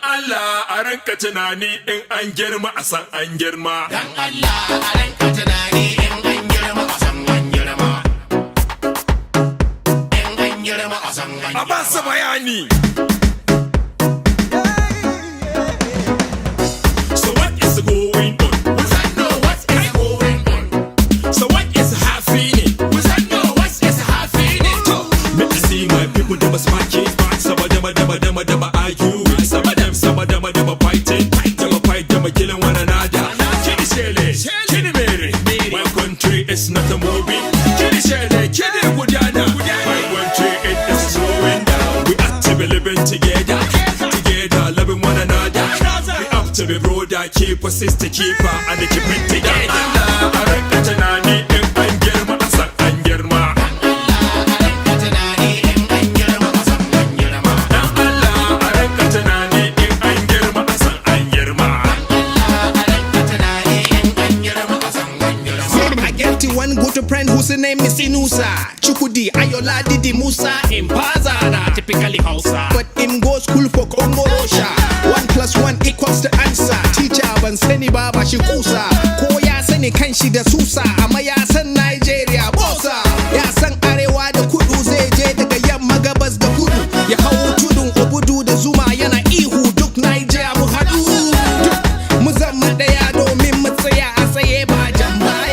Allah a ranka tunani in an girma a san an girma. Dan Allah a ranka tunani in an girma a san an girma. In an girma a san an girma. A ba su bayani. So what is going on? We don't know what is going on. So what is happening? We don't know what is happening. Make me see my people, them a smacking. Some of them arguing. Some of them fighting. Them a killing one another. Kitty Shelley, Kitty Mary. My country is not a movie. Kitty Shelley, Kitty Gudana. My country it is slowing down. We have to be living together, loving one another. We have to be brother, keeper, sister, keeper, and keep it together. Allah, I reckon tunani in an girma a san an girma. One good friend whose name is Inusa Chukudi Ayola Didi Musa in Pazana, typically Hausa, but him go school for Kongorosha. 1+1 equals the answer. Teacher ban sani baba shi kusa, ko ya sani kanshi da susa, amma ya san Nigeria bosa. Ya san arewa da kudu, zai je daga yamma gabas da kudu, ya hau tudun obudu da zuma yana ihu duk Nigeria mu hadu. Mu zama daya domin mu tsaya a tsaye ba jan baya.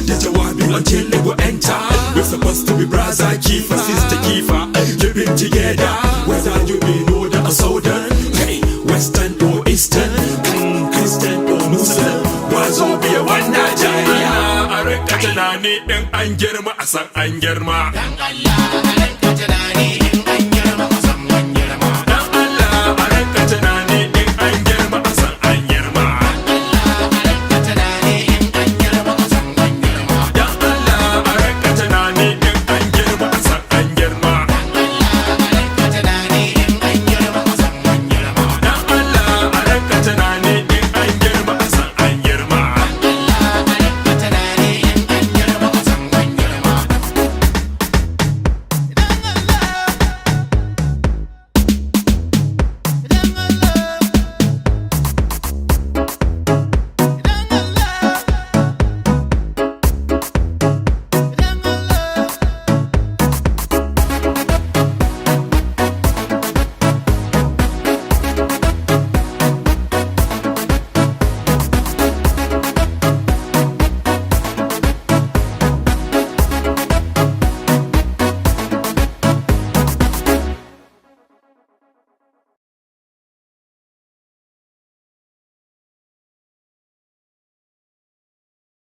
The jawabi until they go enter. We're supposed to be brother keeper, sister keeper, living together. Whether you be northern or southern, hey, western or eastern, Christian or Muslim, wazo be one Nigeria. I reckon tunani in an girma a san an girma.